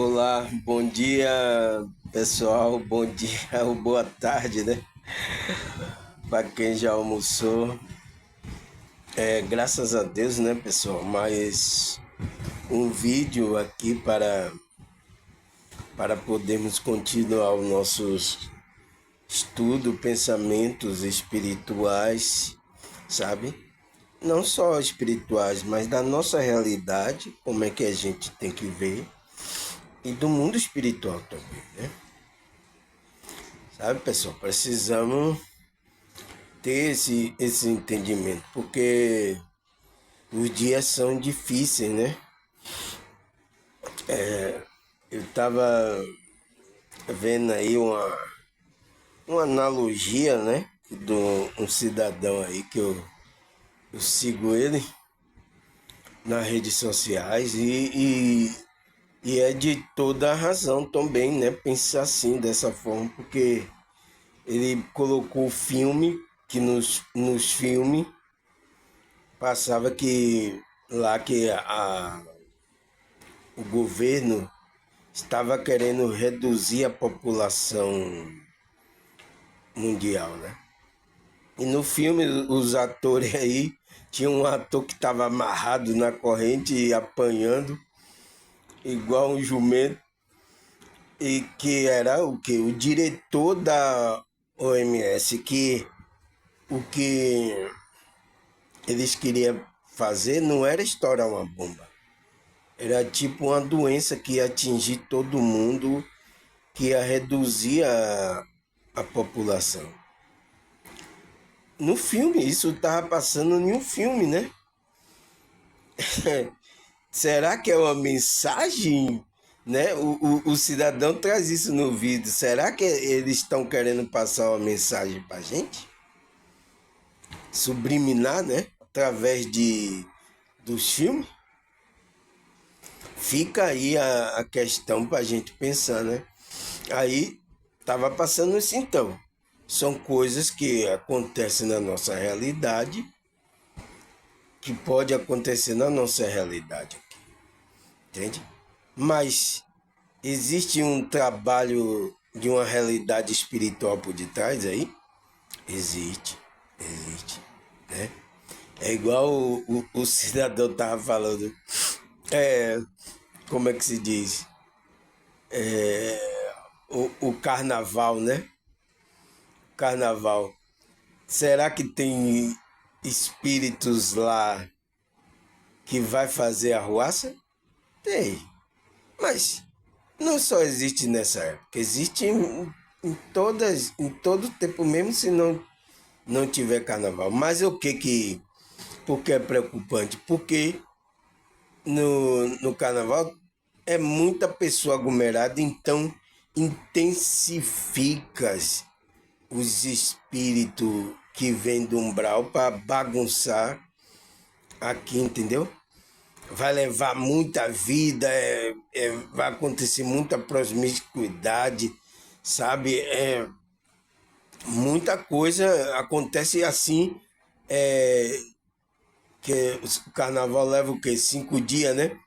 Olá, bom dia pessoal, bom dia ou boa tarde, né? Para quem já almoçou. Graças a Deus, né, pessoal? Mais um vídeo aqui para podermos continuar os nossos estudos, pensamentos espirituais, sabe? Não só espirituais, mas da nossa realidade, como é que a gente tem que ver, e do mundo espiritual também, né? Sabe, pessoal? Precisamos ter esse entendimento, porque os dias são difíceis, né? Eu estava vendo aí uma analogia, né? De um cidadão aí que eu sigo ele nas redes sociais e é de toda a razão também, né? Pensar assim, dessa forma, porque ele colocou o filme, que nos filmes passava que lá que o governo estava querendo reduzir a população mundial, né? E no filme, os atores aí, tinha um ator que estava amarrado na corrente e apanhando, igual um jumento, e que era o que? O diretor da OMS, que o que eles queriam fazer não era estourar uma bomba. Era tipo uma doença que ia atingir todo mundo, que ia reduzir a população. No filme, isso estava passando em um filme, né? Será que é uma mensagem? Né? O cidadão traz isso no vídeo. Será que eles estão querendo passar uma mensagem para gente? Subliminar, né? Através dos filmes? Fica aí a questão para a gente pensar, né? Aí estava passando isso então. São coisas que acontecem na nossa realidade, que pode acontecer na nossa realidade aqui, entende? Mas existe um trabalho de uma realidade espiritual por detrás aí? Existe, né? É igual o cidadão tava falando. É, como é que se diz? O carnaval, né? Carnaval. Será que tem espíritos lá que vai fazer arruaça? Tem. Mas não só existe nessa época, existe em todo tempo, mesmo se não tiver carnaval. Mas o que por que é preocupante? Porque no carnaval é muita pessoa aglomerada, então intensifica os espíritos que vêm do umbral para bagunçar aqui, entendeu? Vai levar muita vida, vai acontecer muita promiscuidade, sabe? Muita coisa acontece assim, é, que o carnaval leva o quê? 5 dias, né?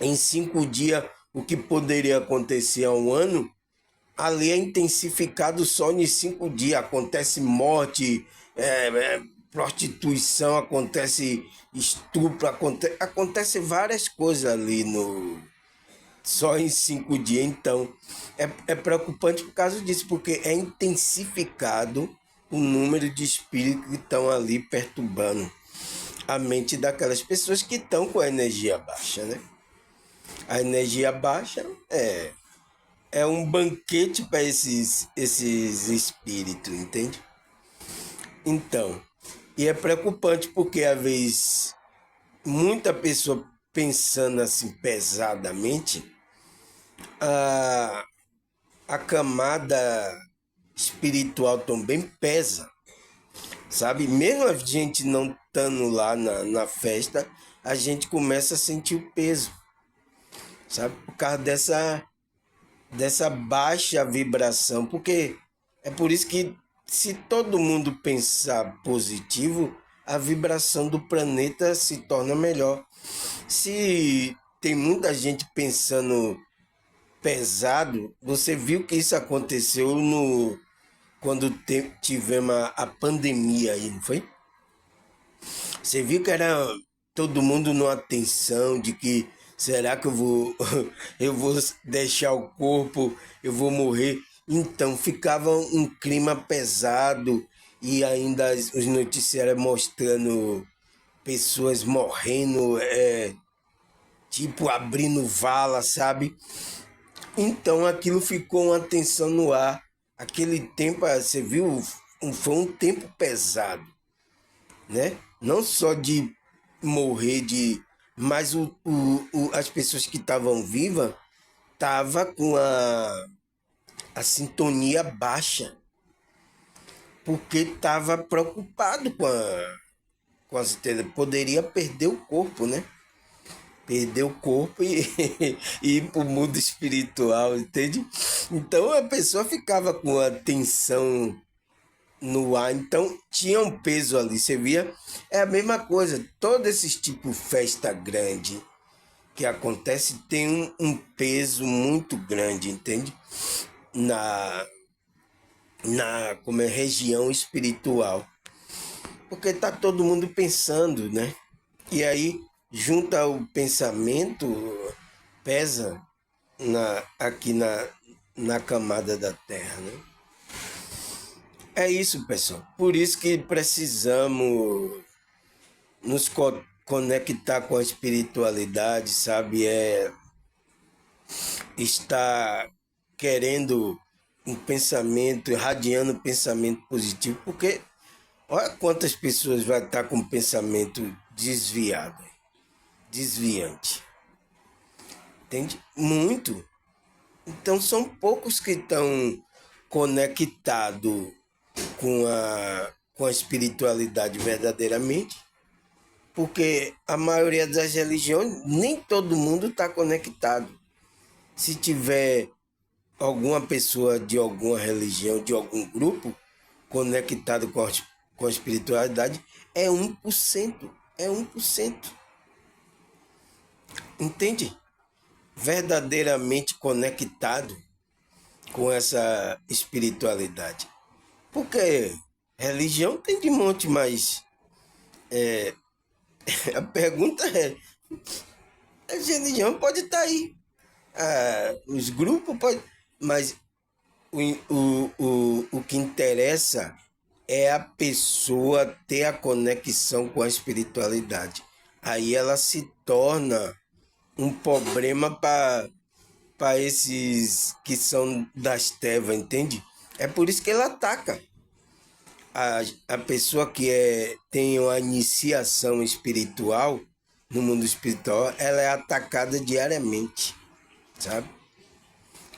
Em 5 dias, o que poderia acontecer há um ano, ali é intensificado só em 5 dias. Acontece morte, prostituição, acontece estupro, acontece várias coisas ali só em 5 dias. Então, é preocupante por causa disso, porque é intensificado o número de espíritos que estão ali perturbando a mente daquelas pessoas que estão com a energia baixa, né? A energia baixa é um banquete para esses espíritos, entende? Então, e é preocupante porque às vezes muita pessoa pensando assim pesadamente, a, a camada espiritual também pesa, sabe? Mesmo a gente não estando lá na festa, a gente começa a sentir o peso, sabe? Por causa dessa baixa vibração, porque é por isso que se todo mundo pensar positivo, a vibração do planeta se torna melhor. Se tem muita gente pensando pesado, você viu que isso aconteceu no quando tivemos a pandemia aí, não foi? Você viu que era todo mundo numa tensão de que será que eu vou eu vou deixar o corpo, eu vou morrer. Então ficava um clima pesado e ainda os noticiários mostrando pessoas morrendo, tipo abrindo vala, sabe? Então aquilo ficou uma tensão no ar. Aquele tempo, você viu, foi um tempo pesado, né? Não só de morrer, mas as pessoas que estavam vivas estavam com a sintonia baixa, porque estava preocupado com a certeza. Poderia perder o corpo, né? Perder o corpo e ir para o mundo espiritual, entende? Então a pessoa ficava com a tensão no ar, então tinha um peso ali, você via? É a mesma coisa, todos esses tipos festa grande que acontece tem um peso muito grande, entende? Na, como é, região espiritual, porque tá todo mundo pensando, né? E aí junta o pensamento, pesa aqui na camada da Terra, né? É isso, pessoal. Por isso que precisamos nos conectar com a espiritualidade, sabe? Estar querendo um pensamento, irradiando um pensamento positivo, porque olha quantas pessoas vai estar com pensamento desviado, desviante. Entende? Muito. Então são poucos que estão conectados com a espiritualidade verdadeiramente, porque a maioria das religiões, nem todo mundo está conectado. Se tiver alguma pessoa de alguma religião, de algum grupo, conectado com a espiritualidade, é 1%. É 1%. Entende? Verdadeiramente conectado com essa espiritualidade. Porque religião tem de monte, mas a pergunta é, a religião pode estar aí, os grupos podem, mas o que interessa é a pessoa ter a conexão com a espiritualidade. Aí ela se torna um problema para esses que são das trevas, entende? É por isso que ele ataca. A pessoa que tem uma iniciação espiritual, no mundo espiritual, ela é atacada diariamente, sabe?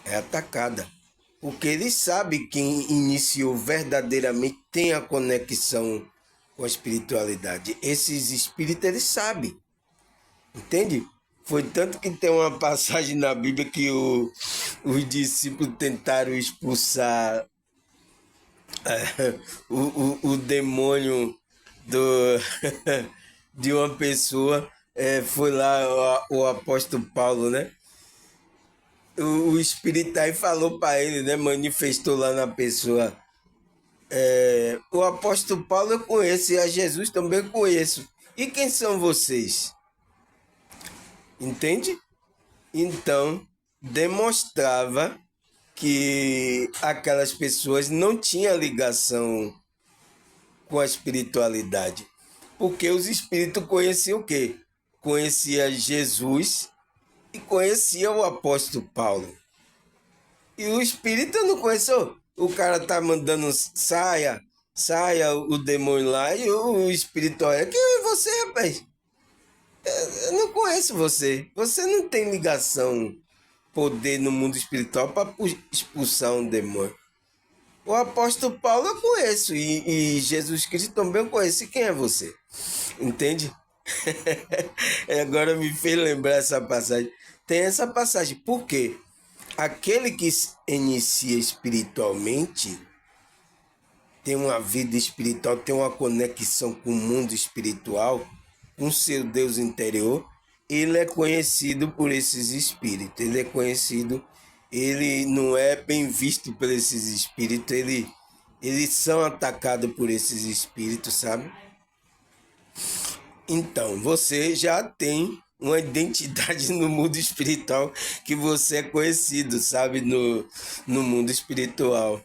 É atacada. Porque ele sabe quem iniciou verdadeiramente tem a conexão com a espiritualidade. Esses espíritos, eles sabem, entende? Foi tanto que tem uma passagem na Bíblia que os discípulos tentaram expulsar o demônio do, de uma pessoa. Foi lá o apóstolo Paulo, né? O espírito aí falou para ele, né? Manifestou lá na pessoa. O apóstolo Paulo eu conheço e a Jesus também conheço. E quem são vocês? Entende? Então, demonstrava que aquelas pessoas não tinham ligação com a espiritualidade. Porque os espíritos conheciam o quê? Conhecia Jesus e conhecia o apóstolo Paulo. E o espírito não conheceu. O cara tá mandando saia o demônio lá e o espírito olha. Quem é você, rapaz? Eu não conheço você. Você não tem ligação, poder no mundo espiritual para expulsar um demônio. O apóstolo Paulo eu conheço e Jesus Cristo também eu conheço. E quem é você? Entende? Agora me fez lembrar essa passagem. Tem essa passagem. Por quê? Aquele que inicia espiritualmente tem uma vida espiritual, tem uma conexão com o mundo espiritual, com seu Deus interior. Ele é conhecido por esses espíritos. Ele é conhecido ele não é bem visto por esses espíritos, eles são atacados por esses espíritos, sabe? Então, você já tem uma identidade no mundo espiritual que você é conhecido, sabe? No mundo espiritual.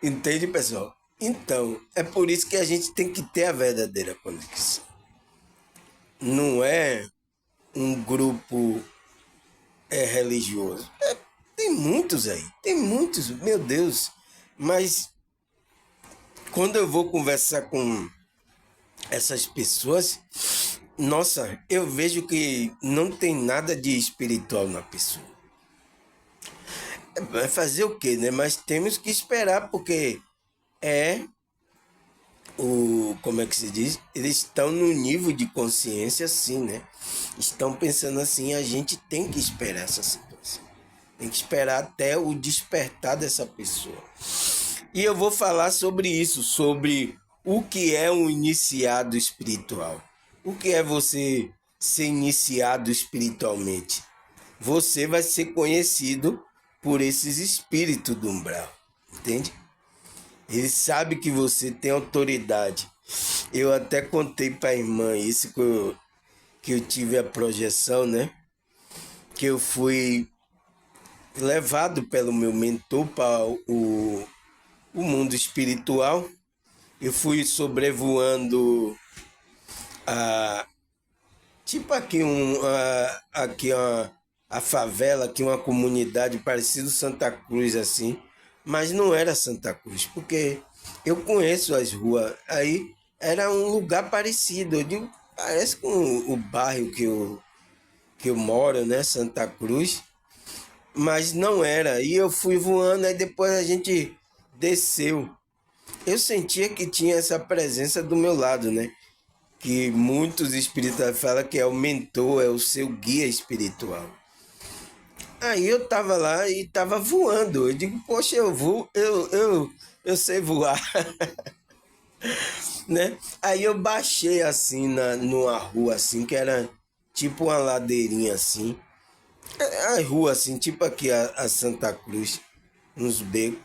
Entende, pessoal? Então, é por isso que a gente tem que ter a verdadeira conexão. Não é um grupo religioso. Tem muitos aí, tem muitos, meu Deus. Mas quando eu vou conversar com essas pessoas, nossa, eu vejo que não tem nada de espiritual na pessoa. Vai fazer o quê, né? Mas temos que esperar, porque é como é que se diz? Eles estão no nível de consciência assim, né? Estão pensando assim, a gente tem que esperar essa situação. Tem que esperar até o despertar dessa pessoa. E eu vou falar sobre isso, sobre o que é um iniciado espiritual. O que é você ser iniciado espiritualmente? Você vai ser conhecido por esses espíritos do umbral, entende? Ele sabe que você tem autoridade. Eu até contei para a irmã isso que eu tive a projeção, né? Que eu fui levado pelo meu mentor para o mundo espiritual. Eu fui sobrevoando a tipo aqui a favela, aqui uma comunidade parecida Santa Cruz assim, mas não era Santa Cruz, porque eu conheço as ruas. Aí era um lugar parecido. Eu digo, parece com o bairro que eu moro, né, Santa Cruz, mas não era. E eu fui voando, aí depois a gente desceu. Eu sentia que tinha essa presença do meu lado, né? Que muitos espíritas falam que é o mentor, é o seu guia espiritual. Aí eu tava lá e tava voando. Eu digo, poxa, eu vou, eu sei voar, né? Aí eu baixei assim numa rua assim, que era tipo uma ladeirinha assim. A rua assim, tipo aqui a Santa Cruz, uns becos.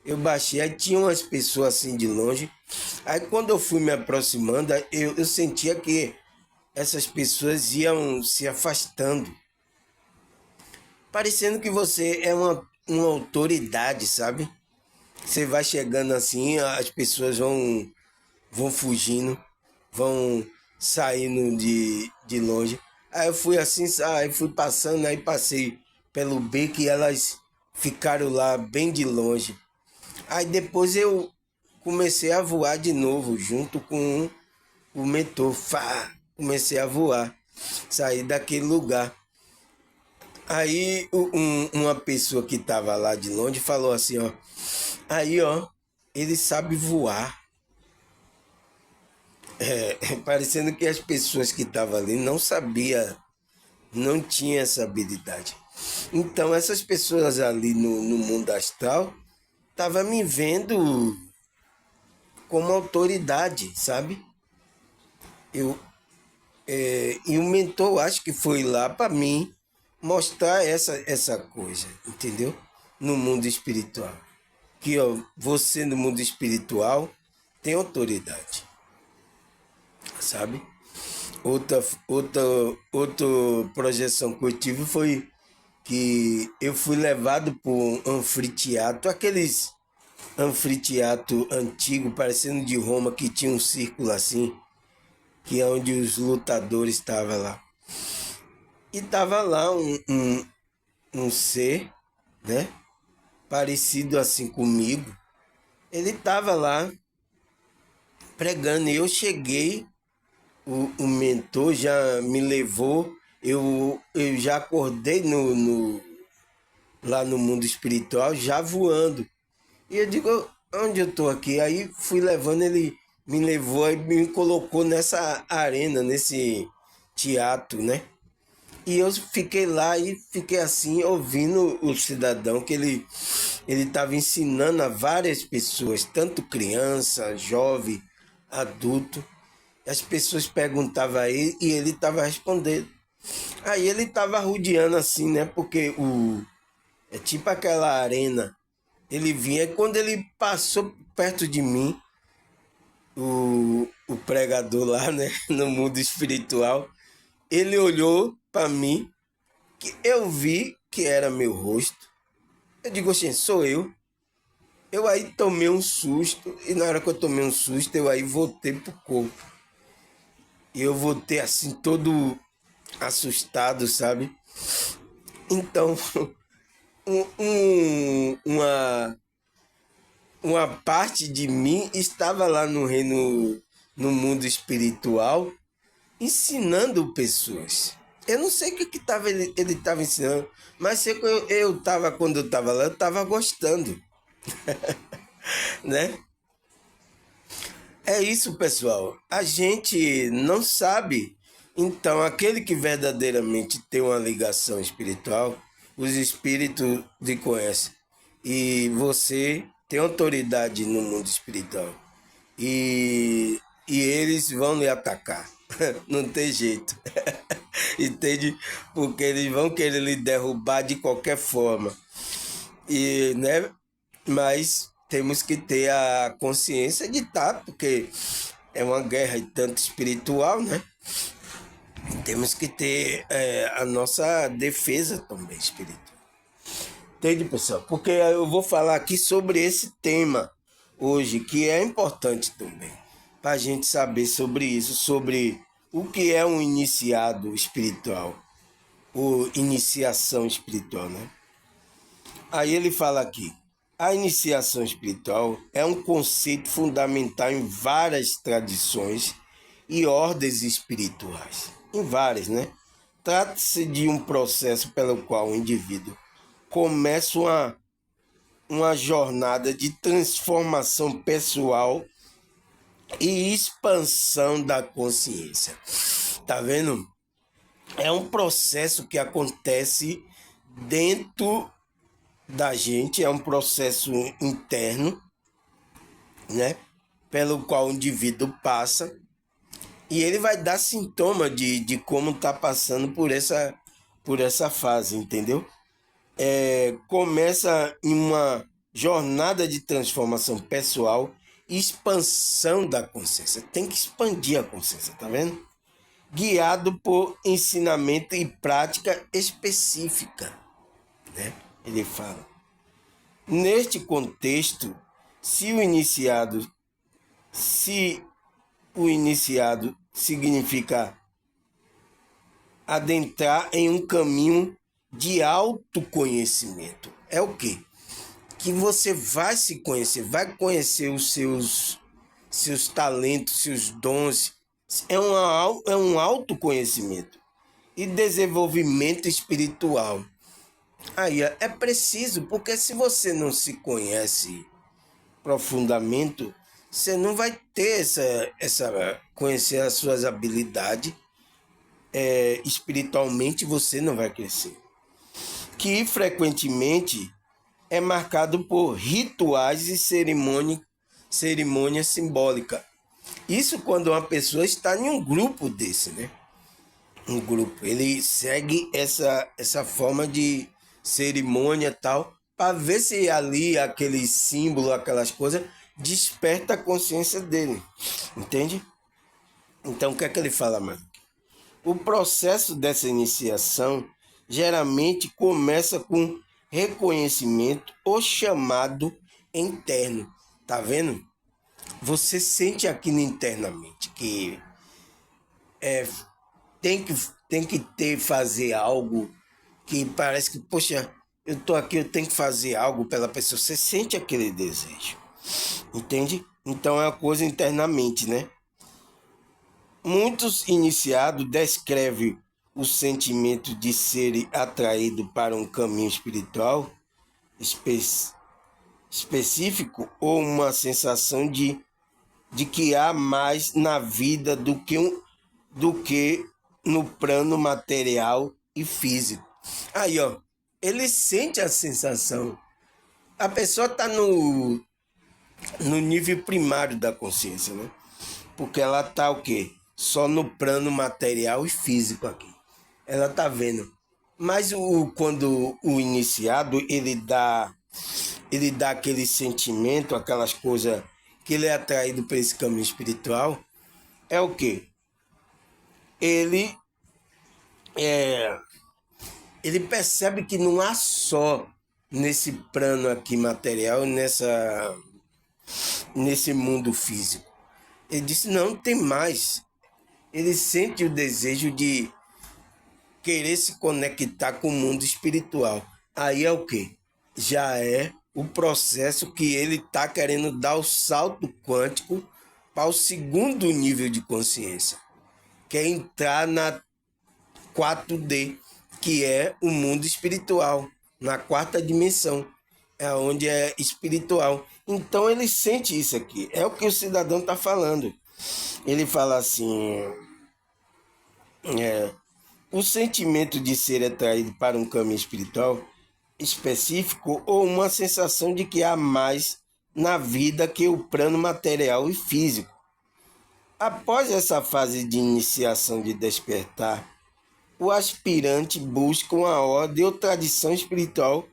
Eu baixei, aí tinha umas pessoas assim de longe. Aí quando eu fui me aproximando, eu sentia que essas pessoas iam se afastando, parecendo que você é uma autoridade, sabe? Você vai chegando assim, as pessoas vão fugindo, vão saindo de longe. Aí eu fui assim, aí fui passando, aí passei pelo beco e elas ficaram lá bem de longe. Aí depois eu comecei a voar de novo, junto com o mentor. Comecei a voar, saí daquele lugar. Aí uma pessoa que estava lá de longe falou assim, ó. Aí, ó, ele sabe voar. Parecendo que as pessoas que estavam ali não sabia, não tinha essa habilidade. Então essas pessoas ali no mundo astral estavam me vendo como autoridade, sabe? Eu, e o mentor acho que foi lá para mim mostrar essa coisa, entendeu? No mundo espiritual. Que ó, você no mundo espiritual tem autoridade, sabe? Outra, outra projeção que eu tive foi que eu fui levado por um anfiteatro, aqueles anfiteatro antigo, parecendo de Roma, que tinha um círculo assim, que é onde os lutadores estavam lá. E tava lá um ser, né? Parecido assim comigo. Ele tava lá pregando e eu cheguei, o mentor já me levou, eu já acordei lá no mundo espiritual, já voando. E eu digo, onde eu tô aqui? Aí fui levando, ele me levou e me colocou nessa arena, nesse teatro, né? E eu fiquei lá e fiquei assim, ouvindo o cidadão que ele estava ensinando a várias pessoas, tanto criança, jovem, adulto. As pessoas perguntavam a ele e ele estava respondendo. Aí ele estava rodeando assim, né? Porque É tipo aquela arena. Ele vinha e quando ele passou perto de mim, o pregador lá, né, no mundo espiritual, ele olhou para mim, que eu vi que era meu rosto. Eu digo, assim, sou eu. Eu aí tomei um susto, e na hora que eu tomei um susto, eu aí voltei pro corpo. E eu voltei assim, todo assustado, sabe? Então, uma parte de mim estava lá no reino, no mundo espiritual, ensinando pessoas. Eu não sei o que tava, ele estava ensinando, mas sei que eu tava, quando eu estava lá, eu estava gostando, né? É isso, pessoal. A gente não sabe. Então, aquele que verdadeiramente tem uma ligação espiritual, os espíritos lhe conhecem. E você tem autoridade no mundo espiritual. E eles vão lhe atacar. Não tem jeito. Entende? Porque eles vão querer lhe derrubar de qualquer forma. E, né? Mas temos que ter a consciência de estar, porque é uma guerra tanto espiritual, né? Temos que ter a nossa defesa também espiritual. Entende, pessoal? Porque eu vou falar aqui sobre esse tema hoje, que é importante também, para a gente saber sobre isso, sobre o que é um iniciado espiritual, ou iniciação espiritual, né? Aí ele fala aqui, a iniciação espiritual é um conceito fundamental em várias tradições e ordens espirituais. Em várias, né? Trata-se de um processo pelo qual o indivíduo começa uma jornada de transformação pessoal e expansão da consciência. Tá vendo? É um processo que acontece dentro da gente, é um processo interno, né? Pelo qual o indivíduo passa e ele vai dar sintoma de como tá passando por essa fase, entendeu? Começa em uma jornada de transformação pessoal e expansão da consciência. Tem que expandir a consciência, tá vendo? Guiado por ensinamento e prática específica, né? Ele fala. Neste contexto, se o iniciado, se o iniciado significa adentrar em um caminho de autoconhecimento. É o quê? Que você vai se conhecer, vai conhecer os seus talentos, seus dons. É um autoconhecimento e desenvolvimento espiritual. Aí é preciso, porque se você não se conhece profundamente, você não vai ter conhecer as suas habilidades, espiritualmente você não vai crescer. Que frequentemente é marcado por rituais e cerimônia simbólica. Isso quando uma pessoa está em um grupo desse, né? Um grupo. Ele segue essa forma de cerimônia e tal, para ver se ali aquele símbolo, aquelas coisas, desperta a consciência dele. Entende? Então, o que é que ele fala, mano? O processo dessa iniciação geralmente começa com reconhecimento ou chamado interno. Tá vendo? Você sente aquilo internamente que tem que, tem que fazer algo que parece que, poxa, eu tô aqui, eu tenho que fazer algo pela pessoa. Você sente aquele desejo, entende? Então é uma coisa internamente, né? Muitos iniciados descrevem o sentimento de ser atraído para um caminho espiritual específico ou uma sensação de que há mais na vida do que no plano material e físico. Aí, ó, ele sente a sensação. A pessoa está no nível primário da consciência, né? Porque ela está o quê? Só no plano material e físico aqui. Ela está vendo. Mas quando o iniciado ele dá aquele sentimento, aquelas coisas que ele é atraído para esse caminho espiritual, é o quê? Ele é, ele percebe que não há só nesse plano aqui material, nesse mundo físico. Ele disse, não, tem mais. Ele sente o desejo de querer se conectar com o mundo espiritual. Aí é o quê? Já é o processo que ele está querendo dar o salto quântico para o segundo nível de consciência, que é entrar na 4D, que é o mundo espiritual, na quarta dimensão, é onde é espiritual. Então ele sente isso aqui, é o que o cidadão está falando. Ele fala assim, o sentimento de ser atraído para um caminho espiritual específico ou uma sensação de que há mais na vida que o plano material e físico. Após essa fase de iniciação de despertar, o aspirante busca uma ordem ou tradição espiritual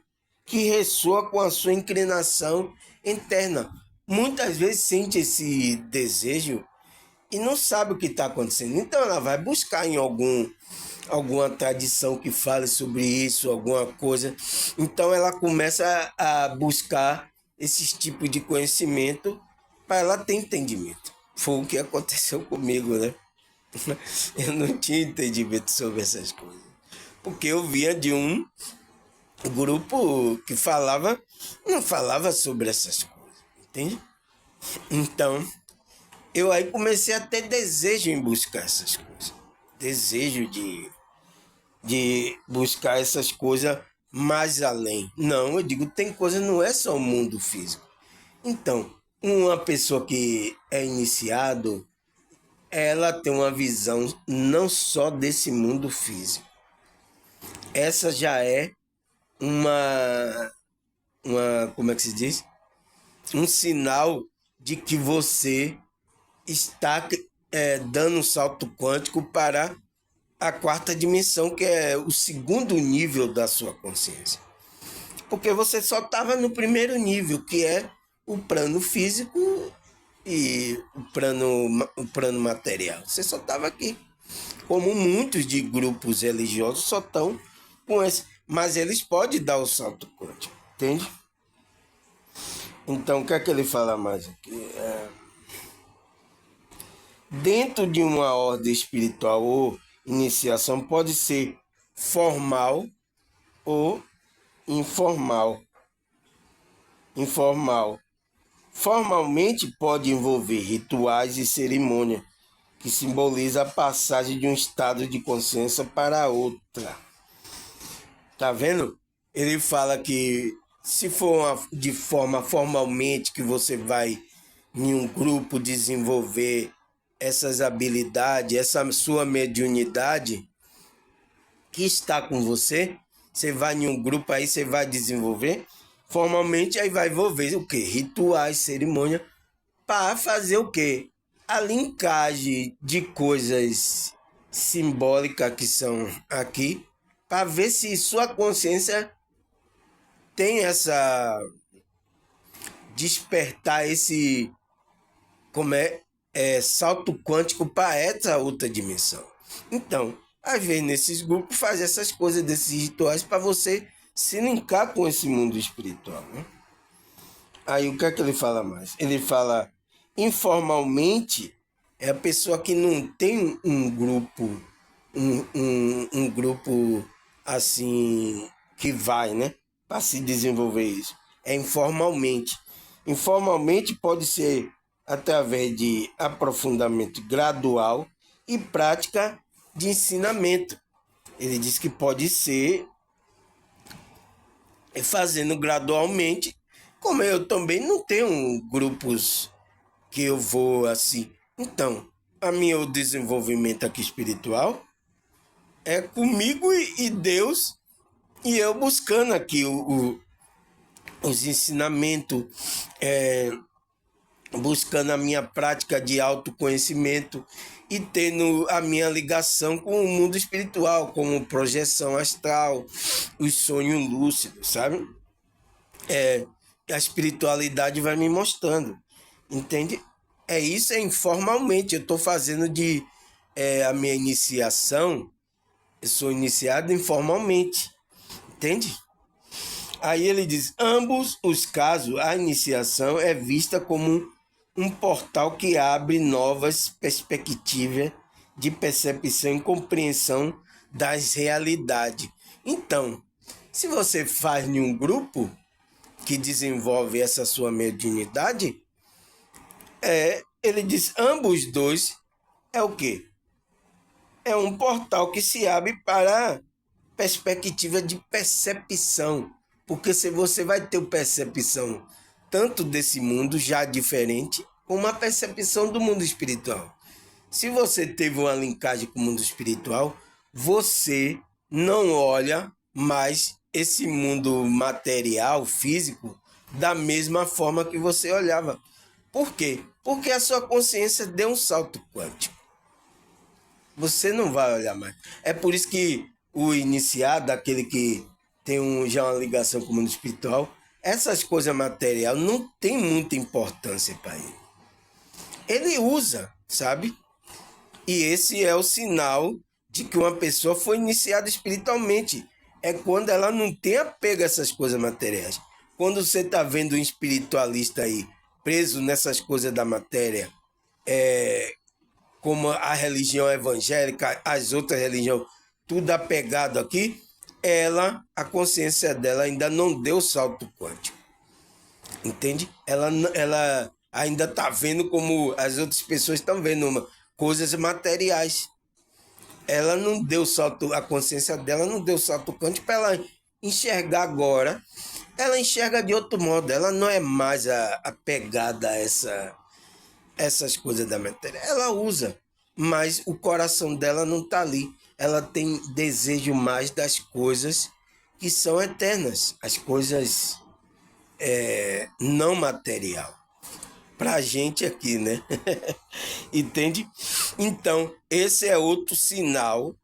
que ressoa com a sua inclinação interna. Muitas vezes sente esse desejo e não sabe o que está acontecendo. Então ela vai buscar em alguma tradição que fale sobre isso, alguma coisa. Então ela começa a buscar esses tipos de conhecimento para ela ter entendimento. Foi o que aconteceu comigo, né? Eu não tinha entendimento sobre essas coisas. Porque eu vinha de um grupo que não falava sobre essas coisas, entende? Então, eu aí comecei a ter desejo em buscar essas coisas. Desejo de buscar essas coisas mais além. Não, eu digo, tem coisa, não é só o mundo físico. Então, uma pessoa que é iniciado, ela tem uma visão não só desse mundo físico. Essa já é como é que se diz? Um sinal de que você está dando um salto quântico para a quarta dimensão, que é o segundo nível da sua consciência. Porque você só estava no primeiro nível, que é o plano físico e o plano material. Você só estava aqui. Como muitos de grupos religiosos só estão com esse. Mas eles podem dar o salto quântico, entende? Então, o que é que ele fala mais aqui? Dentro de uma ordem espiritual ou iniciação, pode ser formal ou informal. Informal. Formalmente pode envolver rituais e cerimônia, que simboliza a passagem de um estado de consciência para outra. Tá vendo? Ele fala que se for de forma formalmente que você vai em um grupo desenvolver essas habilidades, essa sua mediunidade que está com você, você vai em um grupo aí, você vai desenvolver formalmente, aí vai envolver o quê? Rituais, cerimônia, para fazer o quê? A linkagem de coisas simbólicas que são aqui, para ver se sua consciência tem essa despertar esse salto quântico para essa outra dimensão. Então, às vezes nesses grupos faz essas coisas, desses rituais para você se linkar com esse mundo espiritual, né? Aí o que é que ele fala mais? Ele fala informalmente é a pessoa que não tem um grupo, um grupo assim que vai, né? Para se desenvolver isso. É informalmente. Informalmente pode ser através de aprofundamento gradual e prática de ensinamento. Ele diz que pode ser fazendo gradualmente, como eu também não tenho grupos que eu vou assim. Então, a meu desenvolvimento aqui espiritual é comigo e Deus, e eu buscando aqui os ensinamentos, buscando a minha prática de autoconhecimento e tendo a minha ligação com o mundo espiritual, como projeção astral, os sonhos lúcidos, sabe? A espiritualidade vai me mostrando, entende? É isso, é informalmente. Eu estou fazendo a minha iniciação, eu sou iniciado informalmente, entende? Aí ele diz: ambos os casos, a iniciação é vista como um portal que abre novas perspectivas de percepção e compreensão das realidades. Então, se você faz em um grupo que desenvolve essa sua mediunidade, ele diz: ambos dois é o quê? É um portal que se abre para perspectiva de percepção. Porque se você vai ter percepção tanto desse mundo já diferente, como a percepção do mundo espiritual. Se você teve uma linkagem com o mundo espiritual, você não olha mais esse mundo material, físico, da mesma forma que você olhava. Por quê? Porque a sua consciência deu um salto quântico. Você não vai olhar mais. É por isso que o iniciado, aquele que tem já uma ligação com o mundo espiritual, essas coisas materiais não tem muita importância para ele. Ele usa, sabe? E esse é o sinal de que uma pessoa foi iniciada espiritualmente. É quando ela não tem apego a essas coisas materiais. Quando você está vendo um espiritualista aí preso nessas coisas da matéria, como a religião evangélica, as outras religiões, tudo apegado aqui, a consciência dela ainda não deu salto quântico, entende? Ela ainda está vendo como as outras pessoas estão vendo coisas materiais. Ela não deu salto, a consciência dela não deu salto quântico para ela enxergar agora. Ela enxerga de outro modo, ela não é mais apegada a essas coisas da matéria. Ela usa, mas o coração dela não está ali. Ela tem desejo mais das coisas que são eternas, as coisas não material. Pra gente aqui, né? Entende? Então, esse é outro sinal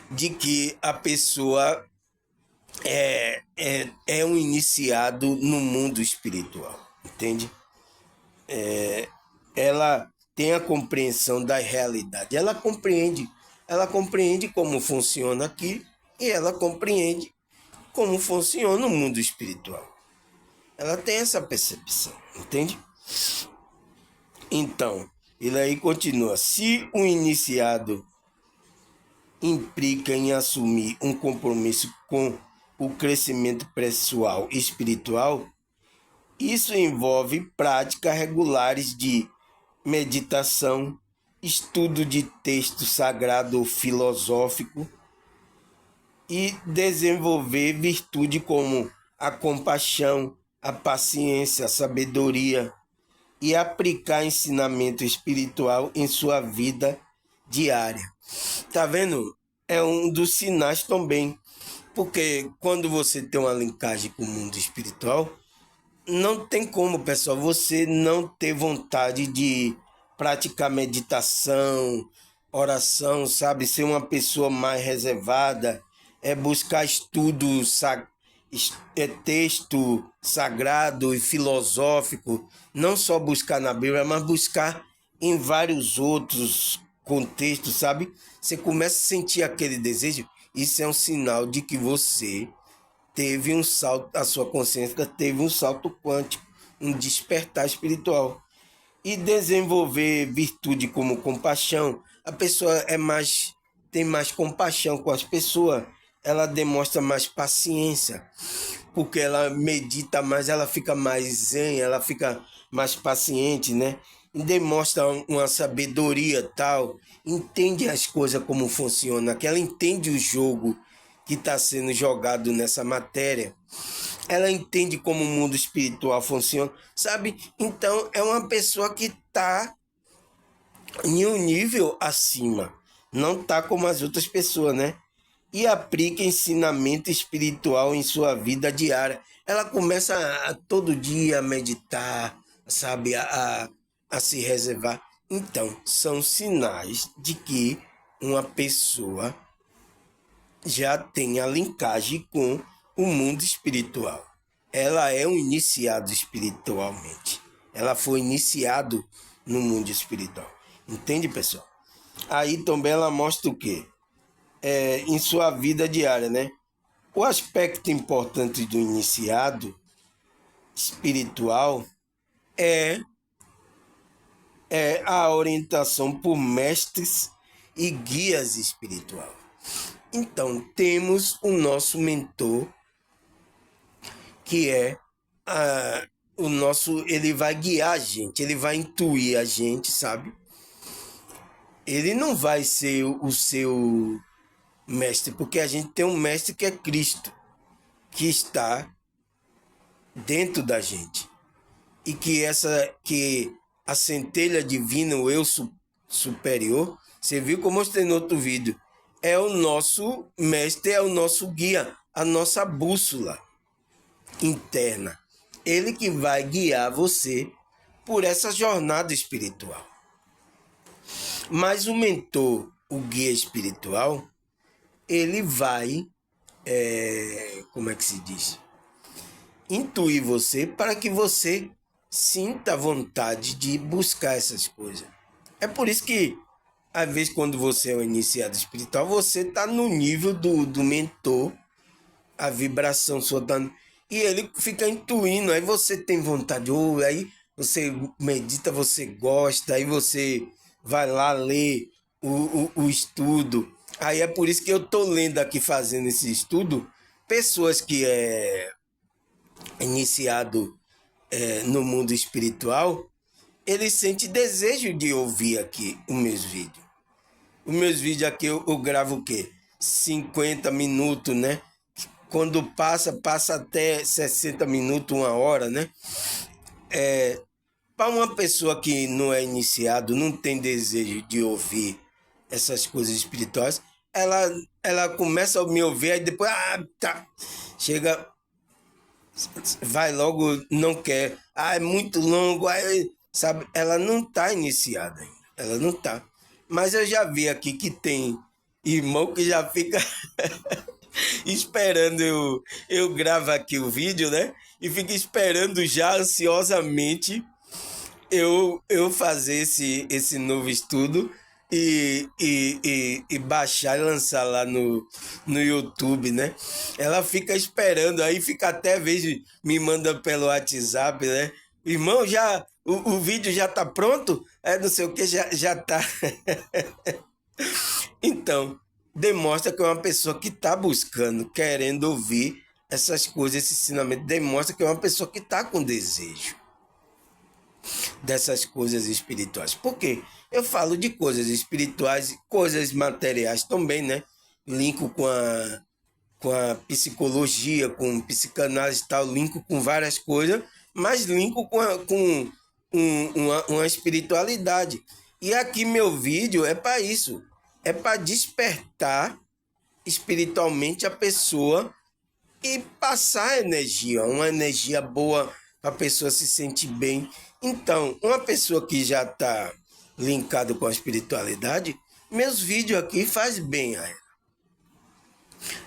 de que a pessoa é um iniciado no mundo espiritual, entende? Ela tem a compreensão da realidade, ela compreende como funciona aqui e ela compreende como funciona o mundo espiritual. Ela tem essa percepção, entende? Então, ele aí continua: se o iniciado implica em assumir um compromisso com o crescimento pessoal e espiritual, isso envolve práticas regulares de meditação, estudo de texto sagrado ou filosófico e desenvolver virtude como a compaixão, a paciência, a sabedoria e aplicar ensinamento espiritual em sua vida diária. Tá vendo? É um dos sinais também, porque quando você tem uma linkagem com o mundo espiritual, não tem como, pessoal, você não ter vontade de praticar meditação, oração, sabe? Ser uma pessoa mais reservada, buscar texto sagrado e filosófico, não só buscar na Bíblia, mas buscar em vários outros contextos, sabe? Você começa a sentir aquele desejo, isso é um sinal de que você teve um salto, a sua consciência teve um salto quântico, um despertar espiritual. E desenvolver virtude como compaixão, a pessoa tem mais compaixão com as pessoas, ela demonstra mais paciência, porque ela medita mais, ela fica mais zen, ela fica mais paciente, né? E demonstra uma sabedoria tal, entende as coisas como funcionam, que ela entende o jogo que está sendo jogado nessa matéria. Ela entende como o mundo espiritual funciona, sabe? Então é uma pessoa que está em um nível acima, não está como as outras pessoas, né? E aplica ensinamento espiritual em sua vida diária. Ela começa todo dia a meditar, sabe, a se reservar. Então, são sinais de que uma pessoa já tem a linkagem com o mundo espiritual. Ela é um iniciado espiritualmente. Ela foi iniciado no mundo espiritual. Entende, pessoal? Aí também ela mostra o quê? Em sua vida diária, né? O aspecto importante do iniciado espiritual é, é a orientação por mestres e guias espirituais. Então, temos o nosso mentor, que é o nosso, ele vai guiar a gente, ele vai intuir a gente, sabe? Ele não vai ser o seu mestre, porque a gente tem um mestre que é Cristo, que está dentro da gente. E que a centelha divina, o eu superior, você viu como eu mostrei no outro vídeo, é o nosso mestre, é o nosso guia, a nossa bússola interna. Ele que vai guiar você por essa jornada espiritual. Mas o mentor, o guia espiritual, ele vai, como é que se diz? Intuir você para que você sinta a vontade de buscar essas coisas. É por isso que, às vezes, quando você é um iniciado espiritual, você está no nível do mentor, a vibração sua tá, e ele fica intuindo, aí você tem vontade, ou aí você medita, você gosta, aí você vai lá ler o estudo. Aí é por isso que eu estou lendo aqui, fazendo esse estudo, pessoas que iniciado no mundo espiritual, ele sente desejo de ouvir aqui os meus vídeos. Os meus vídeos aqui eu gravo o quê? 50 minutos, né? Quando passa até 60 minutos, 1 hora, né? Para uma pessoa que não é iniciado, não tem desejo de ouvir essas coisas espirituais, ela começa a me ouvir, aí depois, tá, chega, vai logo, não quer, é muito longo, aí, sabe? Ela não está iniciada ainda, ela não está. Mas eu já vi aqui que tem irmão que já fica esperando eu gravo aqui o vídeo, né? E fica esperando já ansiosamente eu fazer esse novo estudo e baixar e lançar lá no YouTube, né? Ela fica esperando, aí fica até às vezes me manda pelo WhatsApp, né? Irmão, já o vídeo já tá pronto? Não sei o que, já tá. Então, demonstra que é uma pessoa que está buscando, querendo ouvir essas coisas, esse ensinamento, demonstra que é uma pessoa que está com desejo dessas coisas espirituais. Por quê? Eu falo de coisas espirituais, coisas materiais também, né? Linko com a psicologia, com psicanálise e tal, linko com várias coisas, mas linko com uma espiritualidade. E aqui meu vídeo é para isso, é para despertar espiritualmente a pessoa e passar energia, uma energia boa para a pessoa se sentir bem. Então, uma pessoa que já está linkada com a espiritualidade, meus vídeos aqui faz bem a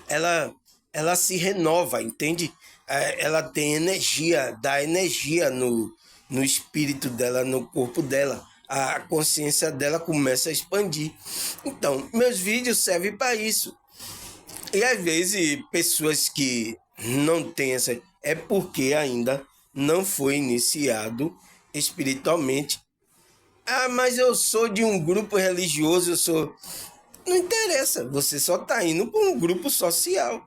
ela. Ela se renova, entende? Ela tem energia, dá energia no espírito dela, no corpo dela. A consciência dela começa a expandir. Então, meus vídeos servem para isso. E às vezes pessoas que não têm essa, é porque ainda não foi iniciado espiritualmente. Mas eu sou de um grupo religioso, eu sou. Não interessa, você só está indo para um grupo social.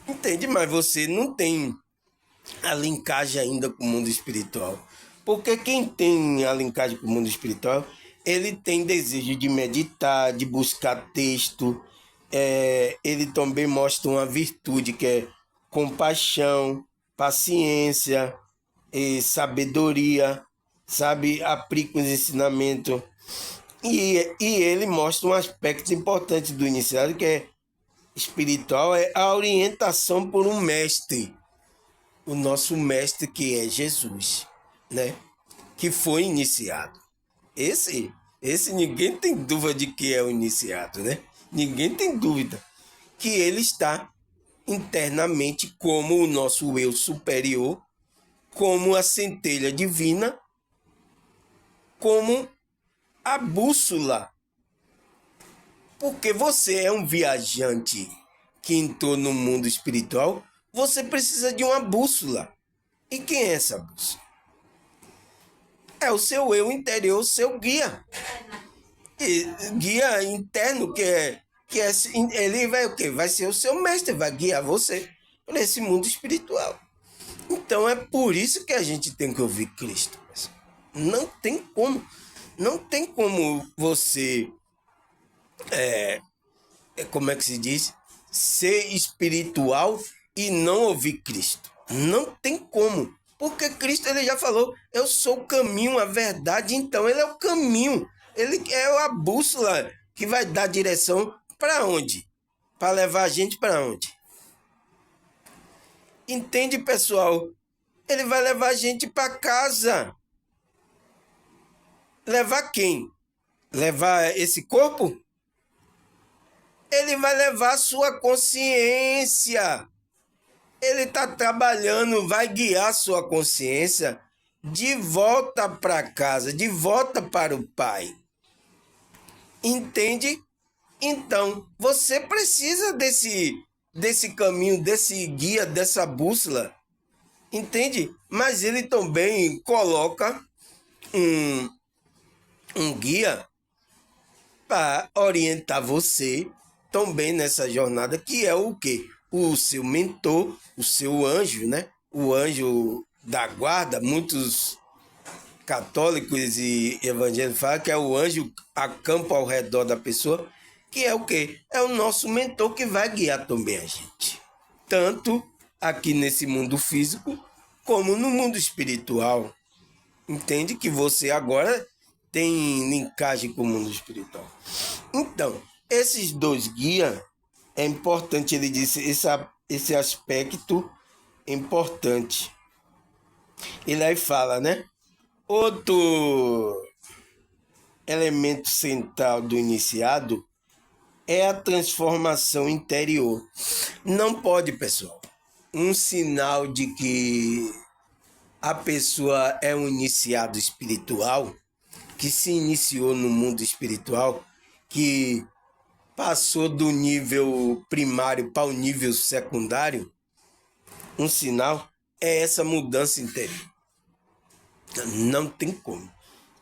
Entende? Mas você não tem a linkagem ainda com o mundo espiritual. Porque quem tem a linkagem com o mundo espiritual, ele tem desejo de meditar, de buscar texto. Ele também mostra uma virtude que é compaixão, paciência e sabedoria, sabe? Aplica os ensinamentos. E ele mostra um aspecto importante do iniciado, que é espiritual, é a orientação por um mestre. O nosso mestre que é Jesus. né? Que foi iniciado. Esse ninguém tem dúvida de que é o iniciado, né? Ninguém tem dúvida que ele está internamente como o nosso eu superior, como a centelha divina, como a bússola. Porque você é um viajante que entrou no mundo espiritual, você precisa de uma bússola. E quem é essa bússola? É o seu eu interior, o seu guia. E guia interno, ele vai o quê? Vai ser o seu mestre, vai guiar você para esse mundo espiritual. Então é por isso que a gente tem que ouvir Cristo. Não tem como. Não tem como você, como é que se diz? Ser espiritual e não ouvir Cristo. Não tem como. Porque Cristo, ele já falou, eu sou o caminho, a verdade. Então ele é o caminho. Ele é a bússola que vai dar direção para onde? Para levar a gente para onde? Entende, pessoal? Ele vai levar a gente para casa. Levar quem? Levar esse corpo? Ele vai levar a sua consciência. Ele está trabalhando, vai guiar a sua consciência de volta para casa, de volta para o Pai. Entende? Então, você precisa desse caminho, desse guia, dessa bússola. Entende? Mas ele também coloca um guia para orientar você também nessa jornada, que é o quê? O seu mentor, o seu anjo, né? O anjo da guarda. Muitos católicos e evangélicos falam que é o anjo acampa ao redor da pessoa, que é o quê? É o nosso mentor que vai guiar também a gente. Tanto aqui nesse mundo físico, como no mundo espiritual. Entende que você agora tem linkagem com o mundo espiritual. Então, esses dois guias, é importante, ele disse, esse aspecto importante. Ele aí fala, né? Outro elemento central do iniciado é a transformação interior. Não pode, pessoal, um sinal de que a pessoa é um iniciado espiritual, que se iniciou no mundo espiritual, que passou do nível primário para o nível secundário, um sinal é essa mudança interior. Não tem como.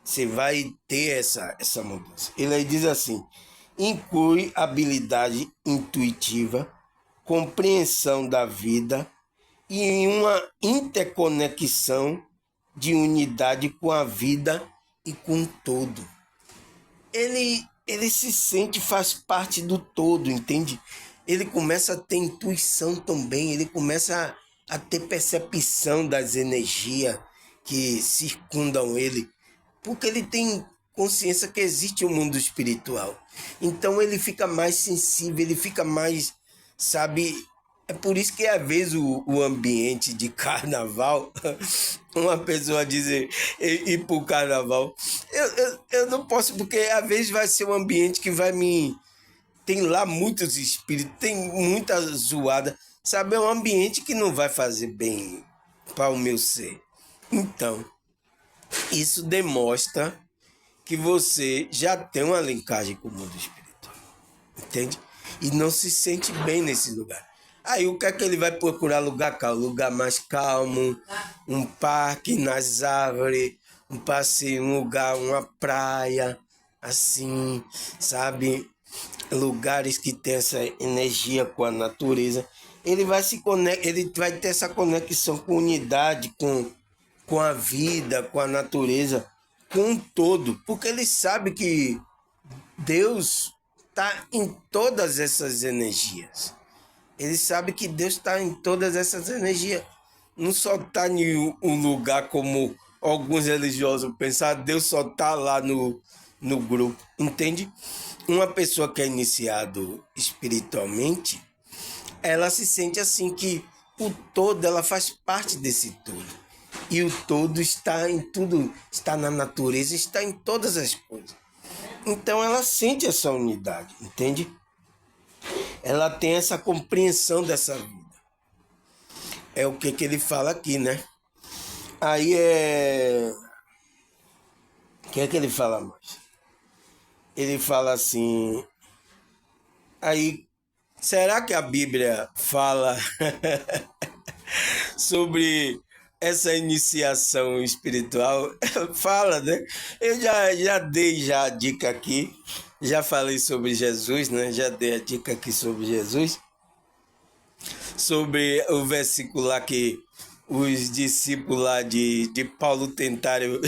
Você vai ter essa mudança. Ele aí diz assim, inclui habilidade intuitiva, compreensão da vida e uma interconexão de unidade com a vida e com o todo. Ele se sente, faz parte do todo, entende? Ele começa a ter intuição também, ele começa a ter percepção das energias que circundam ele, porque ele tem consciência que existe um mundo espiritual. Então ele fica mais sensível, ele fica mais, sabe? É por isso que às vezes o ambiente de carnaval, uma pessoa dizer ir para o carnaval, eu não posso, porque às vezes vai ser um ambiente que vai me... Tem lá muitos espíritos, tem muita zoada, sabe? É um ambiente que não vai fazer bem para o meu ser. Então, isso demonstra que você já tem uma linkagem com o mundo espiritual, entende? E não se sente bem nesse lugar. Aí o que é que ele vai procurar? Lugar calmo, lugar mais calmo, um parque nas árvores, um passeio, um lugar, uma praia, assim, sabe? Lugares que tem essa energia com a natureza. Ele vai se conectar, ele vai ter essa conexão com unidade, com a vida, com a natureza, com um todo, porque ele sabe que Deus está em todas essas energias. Ele sabe que Deus está em todas essas energias. Não só está em um lugar como alguns religiosos pensam, Deus só está lá no grupo, entende? Uma pessoa que é iniciado espiritualmente, ela se sente assim que o todo, ela faz parte desse todo. E o todo está em tudo, está na natureza, está em todas as coisas. Então ela sente essa unidade, entende? Ela tem essa compreensão dessa vida. É o que ele fala aqui, né? Aí O que é que ele fala mais? Ele fala assim... Aí, será que a Bíblia fala sobre essa iniciação espiritual? Fala, né? Eu já dei já a dica aqui, já falei sobre Jesus, né? Já dei a dica aqui sobre Jesus, sobre o versículo lá que os discípulos lá de Paulo tentaram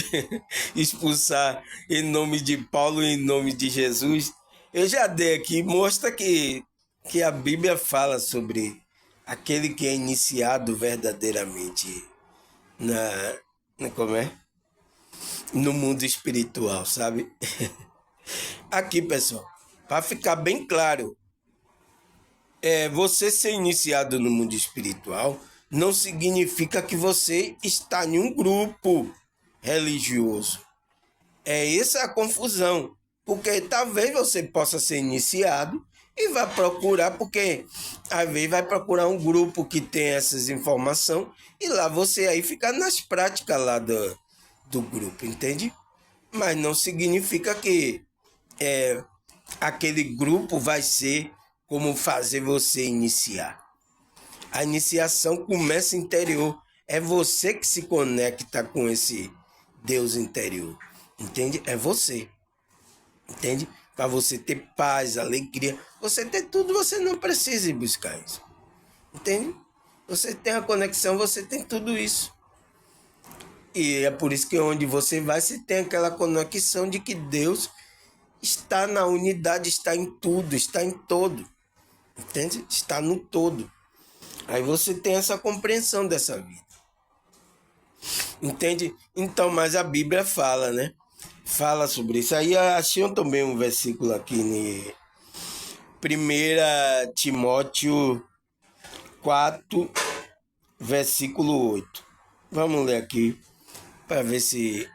expulsar em nome de Paulo e em nome de Jesus. Eu já dei aqui, mostra que a Bíblia fala sobre aquele que é iniciado verdadeiramente como é? No mundo espiritual, sabe? Aqui, pessoal, para ficar bem claro, você ser iniciado no mundo espiritual não significa que você está em um grupo religioso. Essa a confusão, porque talvez você possa ser iniciado e vai procurar, porque às vezes vai procurar um grupo que tem essas informações e lá você aí fica nas práticas lá do grupo, entende? Mas não significa que aquele grupo vai ser como fazer você iniciar. A iniciação começa interior. É você que se conecta com esse Deus interior. Entende? É você. Entende? Para você ter paz, alegria. Você ter tudo, você não precisa ir buscar isso. Entende? Você tem a conexão, você tem tudo isso. E é por isso que onde você vai, você tem aquela conexão de que Deus está na unidade, está em tudo, está em todo. Entende? Está no todo. Aí você tem essa compreensão dessa vida. Entende? Então, mas a Bíblia fala, né? Fala sobre isso. Aí achei também um versículo aqui em 1 Timóteo 4, versículo 8. Vamos ler aqui para ver se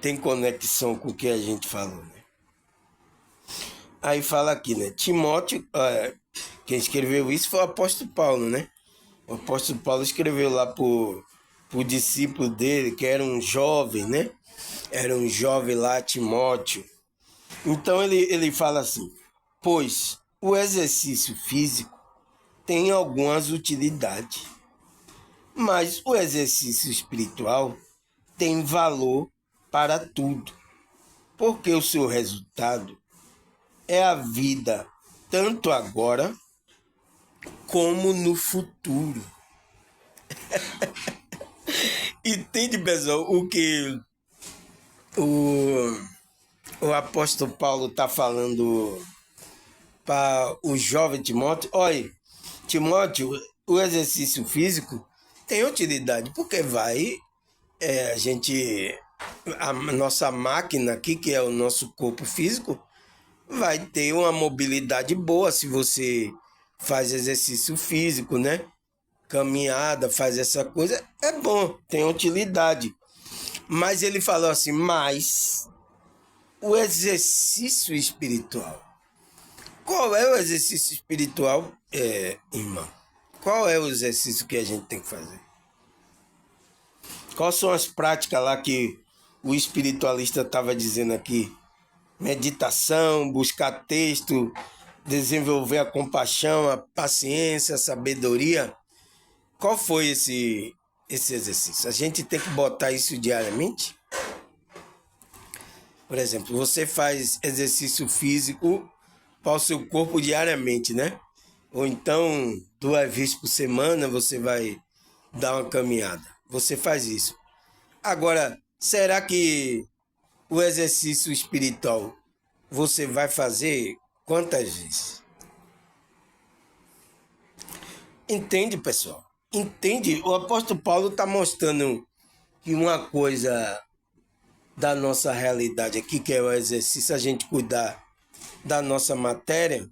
tem conexão com o que a gente falou, né? Aí fala aqui, né? Timóteo, quem escreveu isso foi o apóstolo Paulo, né? O apóstolo Paulo escreveu lá pro discípulo dele, que era um jovem, né? Era um jovem lá, Timóteo. Então ele fala assim: pois o exercício físico tem algumas utilidades, mas o exercício espiritual tem valor para tudo, porque o seu resultado é a vida tanto agora como no futuro. Entende, pessoal, o que o apóstolo Paulo está falando para o jovem Timóteo? Olha, Timóteo, o exercício físico tem utilidade, porque a nossa máquina aqui, que é o nosso corpo físico, vai ter uma mobilidade boa se você faz exercício físico, né? Caminhada, faz essa coisa, é bom, tem utilidade. Mas ele falou assim, mas o exercício espiritual. Qual é o exercício espiritual, irmão? Qual é o exercício que a gente tem que fazer? Quais são as práticas lá que o espiritualista estava dizendo aqui? Meditação, buscar texto, desenvolver a compaixão, a paciência, a sabedoria. Qual foi esse exercício? A gente tem que botar isso diariamente? Por exemplo, você faz exercício físico para o seu corpo diariamente, né? Ou então, 2 vezes por semana você vai dar uma caminhada. Você faz isso. Agora, será que o exercício espiritual você vai fazer quantas vezes? Entende, pessoal? Entende? O apóstolo Paulo está mostrando que uma coisa da nossa realidade aqui, que é o exercício, a gente cuidar da nossa matéria,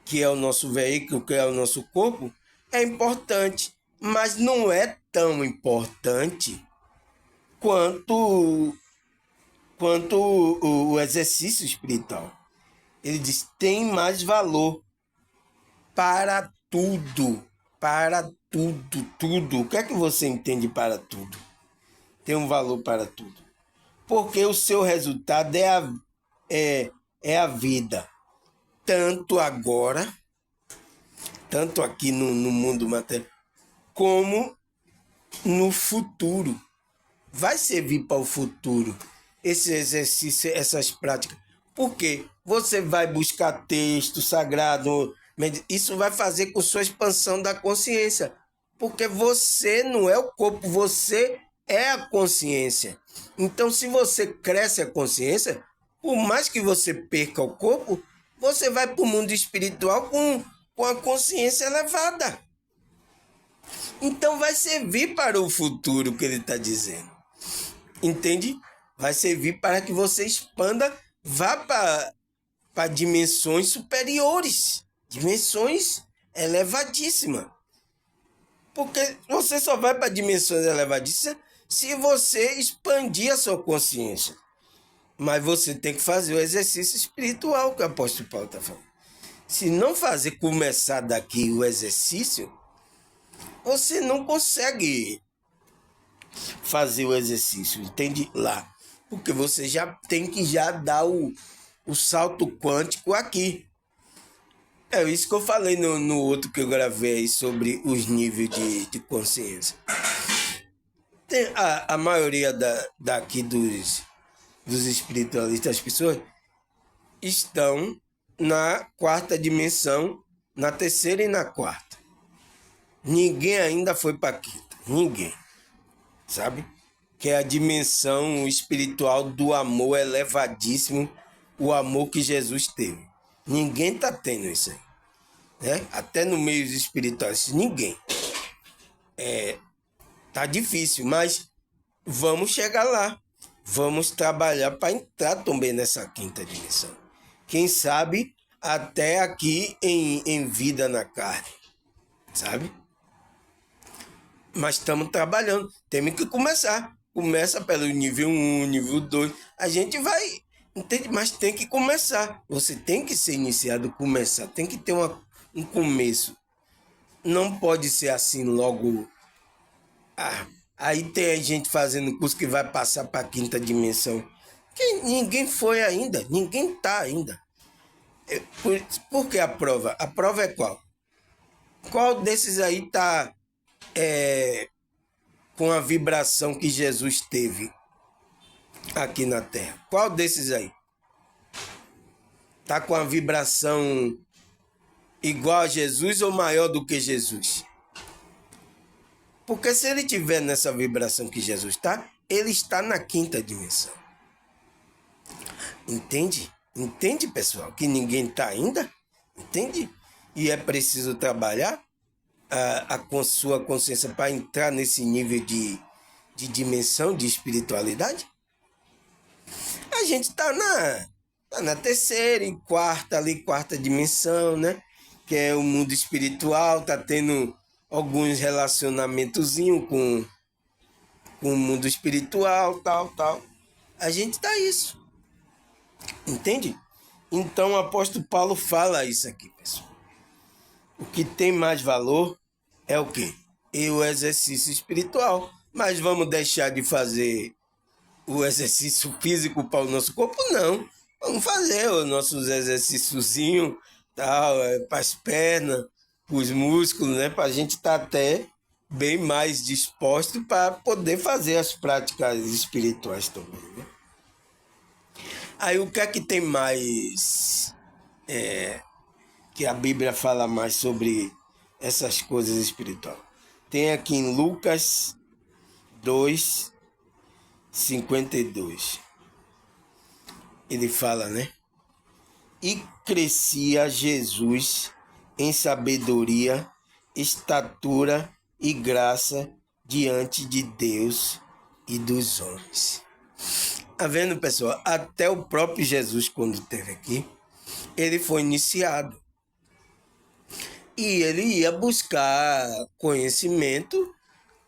que é o nosso veículo, que é o nosso corpo, é importante, mas não é tão importante quanto o exercício espiritual. Ele diz, tem mais valor para tudo. Para tudo, tudo. O que é que você entende para tudo? Tem um valor para tudo. Porque o seu resultado é a vida. Tanto agora, tanto aqui no mundo material, como no futuro. Vai servir para o futuro esse exercício, essas práticas. Porque você vai buscar texto sagrado, isso vai fazer com sua expansão da consciência. Porque você não é o corpo, você é a consciência. Então, se você cresce a consciência, por mais que você perca o corpo, você vai para o mundo espiritual com a consciência elevada. Então, vai servir para o futuro que ele está dizendo. Entende? Vai servir para que você expanda, vá para dimensões superiores, dimensões elevadíssimas. Porque você só vai para dimensões elevadíssimas se você expandir a sua consciência. Mas você tem que fazer o exercício espiritual que o apóstolo Paulo está falando. Se não começar daqui o exercício, você não consegue fazer o exercício, entende? Lá. Porque você já tem que dar o salto quântico aqui. É isso que eu falei no outro que eu gravei aí sobre os níveis de consciência. Tem a maioria daqui dos espiritualistas, as pessoas estão na quarta dimensão, na terceira e na quarta. Ninguém ainda foi para a quinta. Ninguém. Sabe? Que é a dimensão espiritual do amor elevadíssimo, o amor que Jesus teve. Ninguém está tendo isso aí. Né? Até no meio espiritual, ninguém. Tá difícil, mas vamos chegar lá. Vamos trabalhar para entrar também nessa quinta dimensão. Quem sabe até aqui em vida na carne. Sabe? Mas estamos trabalhando. Temos que começar. Começa pelo nível 1, nível 2. A gente vai... Entende? Mas tem que começar. Você tem que ser iniciado, começar. Tem que ter um começo. Não pode ser assim logo... aí tem gente fazendo curso que vai passar para a quinta dimensão. Que ninguém foi ainda. Ninguém está ainda. Por que a prova? A prova é qual? Qual desses aí está com a vibração que Jesus teve aqui na Terra? Qual desses aí? Está com a vibração igual a Jesus ou maior do que Jesus? Porque se ele tiver nessa vibração que Jesus está, ele está na quinta dimensão. Entende? Entende, pessoal? Que ninguém está ainda? Entende? E é preciso trabalhar a sua consciência para entrar nesse nível de dimensão, de espiritualidade. A gente está na terceira e quarta dimensão, né? Que é o mundo espiritual, tá tendo alguns relacionamentozinhos com o mundo espiritual, tal. A gente tá isso. Entende? Então o apóstolo Paulo fala isso aqui, pessoal. O que tem mais valor é o quê? É o exercício espiritual. Mas vamos deixar de fazer o exercício físico para o nosso corpo? Não. Vamos fazer os nossos exercíciozinhos, tal, para as pernas, para os músculos, né? Para a gente estar até bem mais disposto para poder fazer as práticas espirituais também, né? Aí o que é que tem mais que a Bíblia fala mais sobre essas coisas espirituais? Tem aqui em Lucas 2:52. Ele fala, né? E crescia Jesus em sabedoria, estatura e graça diante de Deus e dos homens. Tá vendo, pessoal? Até o próprio Jesus, quando esteve aqui, ele foi iniciado. E ele ia buscar conhecimento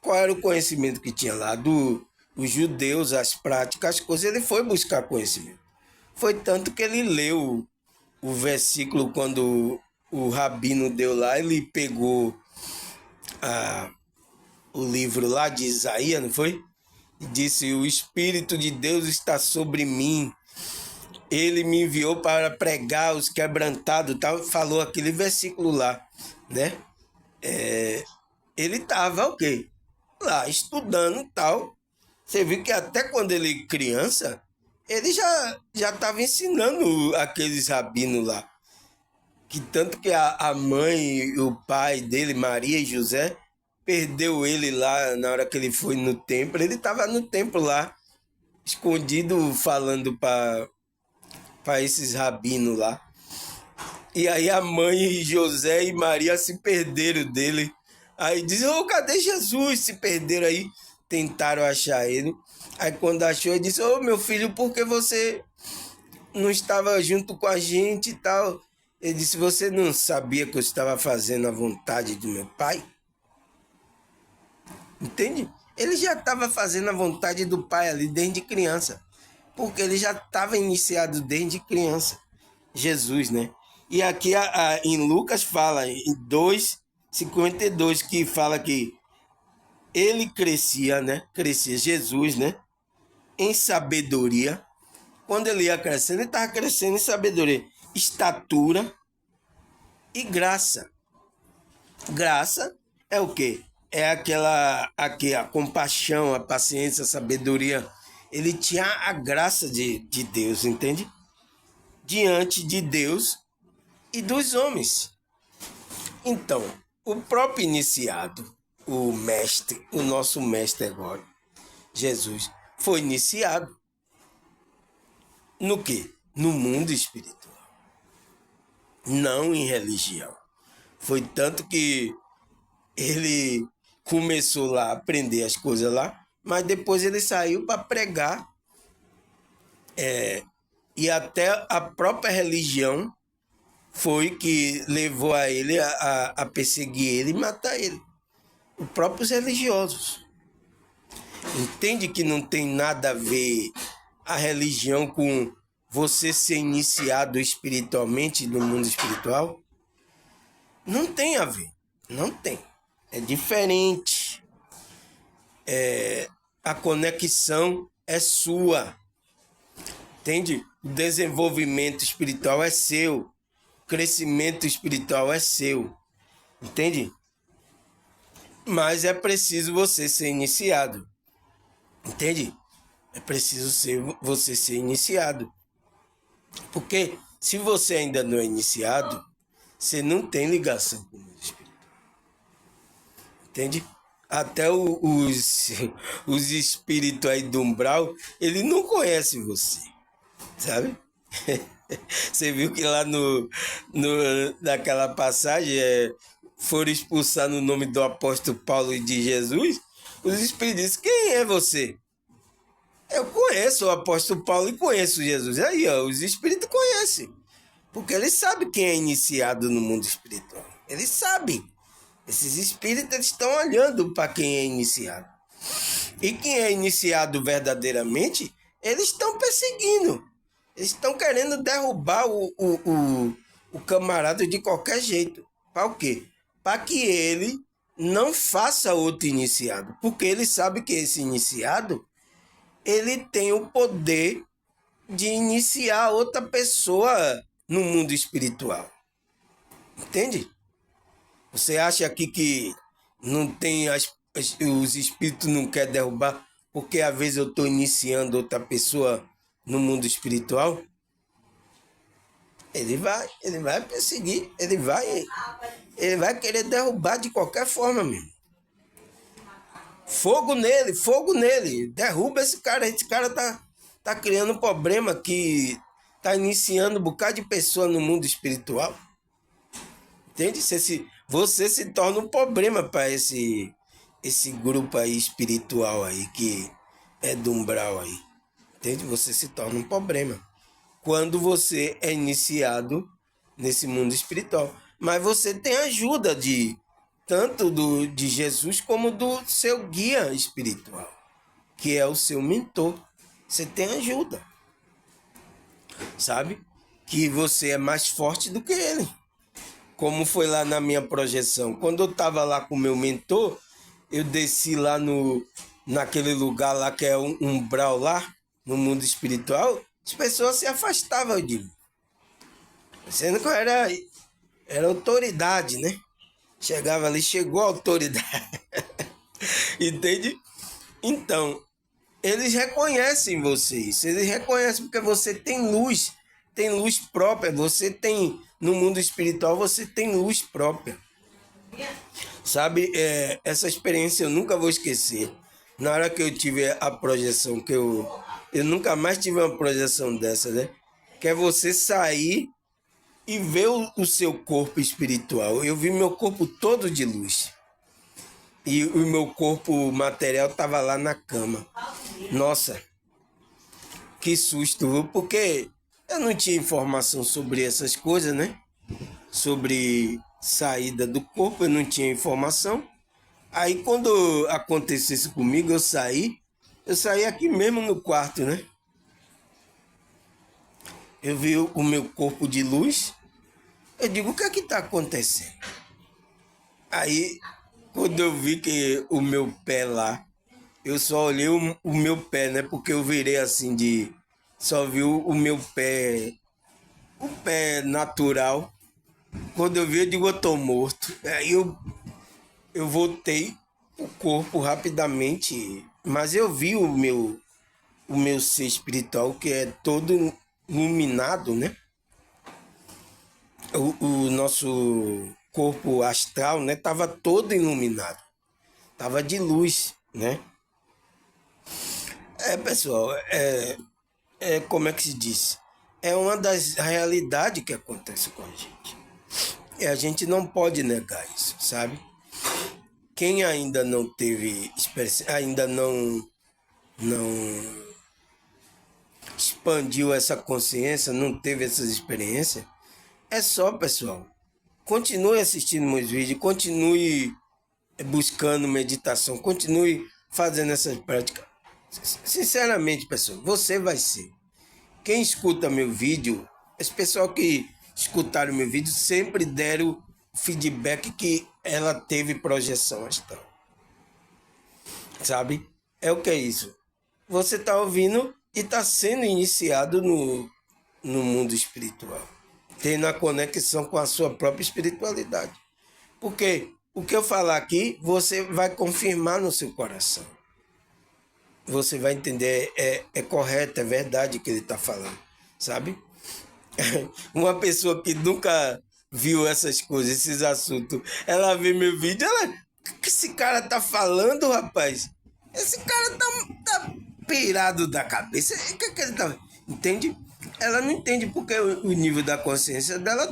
qual era o conhecimento que tinha lá os judeus, as práticas, as coisas, ele foi buscar conhecimento. Foi tanto que ele leu o versículo quando o rabino deu lá, ele pegou o livro lá de Isaías, não foi? E disse: o Espírito de Deus está sobre mim, ele me enviou para pregar os quebrantados, tal, falou aquele versículo lá, né? Ele estava o quê? Lá estudando tal. Você viu que até quando ele criança, ele já estava ensinando aqueles rabinos lá. Que tanto que a mãe e o pai dele, Maria e José, perdeu ele lá na hora que ele foi no templo. Ele estava no templo lá, escondido, falando para esses rabinos lá. E aí a mãe, José e Maria se perderam dele. Aí diz: ô, cadê Jesus? Se perderam aí, tentaram achar ele. Aí quando achou, ele disse: ô, meu filho, por que você não estava junto com a gente e tal? Ele disse: você não sabia que eu estava fazendo a vontade do meu pai? Entende? Ele já estava fazendo a vontade do pai ali desde criança. Porque ele já estava iniciado desde criança. Jesus, né? E aqui em Lucas fala, em 2:52, que fala que ele crescia, né? Crescia Jesus, né? Em sabedoria. Quando ele ia crescendo, ele estava crescendo em sabedoria, estatura e graça. Graça é o quê? É aqui, a compaixão, a paciência, a sabedoria. Ele tinha a graça de Deus, entende? Diante de Deus e dos homens. Então, o próprio iniciado, o mestre, o nosso mestre agora, Jesus, foi iniciado no quê? No mundo espiritual, não em religião. Foi tanto que ele começou lá a aprender as coisas lá, mas depois ele saiu para pregar, e até a própria religião foi que levou a ele a perseguir ele e matar ele. Os próprios religiosos. Entende que não tem nada a ver a religião com você ser iniciado espiritualmente no mundo espiritual? Não tem a ver. Não tem. É diferente. A conexão é sua. Entende? O desenvolvimento espiritual é seu. O crescimento espiritual é seu. Entende? Mas é preciso você ser iniciado. Entende? É preciso você ser iniciado. Porque se você ainda não é iniciado, você não tem ligação com o mundo espiritual. Entende? Até os espíritos aí do umbral, ele não conhece você. Sabe? Você viu que lá naquela passagem foram expulsar no nome do apóstolo Paulo e de Jesus? Os espíritos dizem: quem é você? Eu conheço o apóstolo Paulo e conheço Jesus. Aí, ó, os espíritos conhecem. Porque eles sabem quem é iniciado no mundo espiritual. Eles sabem. Esses espíritos estão olhando para quem é iniciado. E quem é iniciado verdadeiramente, eles estão perseguindo. Eles estão querendo derrubar o camarada de qualquer jeito. Para o quê? Para que ele não faça outro iniciado. Porque ele sabe que esse iniciado, ele tem o poder de iniciar outra pessoa no mundo espiritual. Entende? Você acha aqui que não tem os espíritos não querem derrubar porque às vezes eu estou iniciando outra pessoa no mundo espiritual? Ele vai perseguir, ele vai querer derrubar de qualquer forma mesmo. Fogo nele, derruba esse cara tá criando um problema que tá iniciando um bocado de pessoa no mundo espiritual. Entende? Você se torna um problema para esse grupo aí espiritual aí que é do umbral aí. Entende? Você se torna um problema quando você é iniciado nesse mundo espiritual. Mas você tem ajuda de tanto de Jesus como do seu guia espiritual, que é o seu mentor. Você tem ajuda, sabe? Que você é mais forte do que ele. Como foi lá na minha projeção. Quando eu estava lá com o meu mentor, eu desci lá naquele lugar lá que é um umbral lá, no mundo espiritual, as pessoas se afastavam de mim. Sendo que eu era autoridade, né? Chegava ali, chegou a autoridade. Entende? Então, eles reconhecem vocês. Eles reconhecem porque você tem luz própria. Você tem, no mundo espiritual, você tem luz própria. Sabe, essa experiência eu nunca vou esquecer. Na hora que eu tive a projeção, que eu nunca mais tive uma projeção dessa, né? Que é você sair e ver o seu corpo espiritual. Eu vi meu corpo todo de luz. E o meu corpo material estava lá na cama. Nossa, que susto, viu? Porque eu não tinha informação sobre essas coisas, né? Sobre saída do corpo, eu não tinha informação. Aí quando aconteceu isso comigo, eu saí aqui mesmo no quarto, né? Eu vi o meu corpo de luz, eu digo, o que é que está acontecendo? Aí, quando eu vi que o meu pé lá, eu só olhei o meu pé, né? Porque eu virei assim só vi o meu pé, o pé natural. Quando eu vi, eu digo, eu tô morto. Aí eu voltei o corpo rapidamente, mas eu vi o meu ser espiritual, que é todo iluminado, né? O nosso corpo astral, né? Tava todo iluminado, tava de luz, né? Pessoal, como é que se diz? É uma das realidades que acontece com a gente. E a gente não pode negar isso, sabe? Quem ainda não teve experiência, ainda não expandiu essa consciência, não teve essas experiências, é só, pessoal, continue assistindo meus vídeos, continue buscando meditação, continue fazendo essas práticas. Sinceramente, pessoal, você vai ser. Quem escuta meu vídeo, esse pessoal que escutaram meu vídeo sempre deram feedback que ela teve projeção astral. Sabe? É o que é isso? Você está ouvindo e está sendo iniciado no mundo espiritual, tendo a conexão com a sua própria espiritualidade. Porque o que eu falar aqui, você vai confirmar no seu coração. Você vai entender, é correto, é verdade o que ele está falando, sabe? Uma pessoa que nunca viu essas coisas, esses assuntos, ela vê meu vídeo, o que esse cara tá falando, rapaz? Esse cara tá pirado da cabeça. O que ele tá... Entende? Ela não entende porque o nível da consciência dela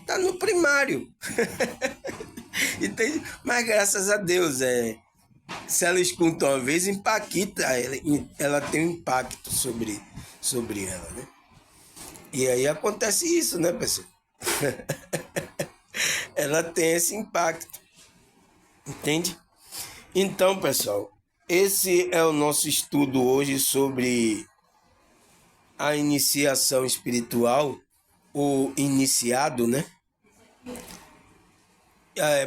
tá no primário. Entende? Mas graças a Deus, se ela escuta uma vez, impacta ela tem um impacto sobre ela, né? E aí acontece isso, né, pessoal? Ela tem esse impacto, entende? Então, pessoal, esse é o nosso estudo hoje sobre a iniciação espiritual, o iniciado, né?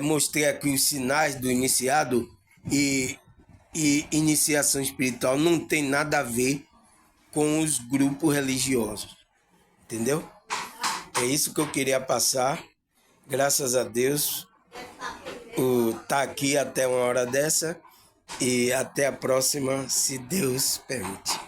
Mostrei aqui os sinais do iniciado e iniciação espiritual não tem nada a ver com os grupos religiosos, entendeu? É isso que eu queria passar. Graças a Deus, tá aqui até uma hora dessa e até a próxima, se Deus permitir.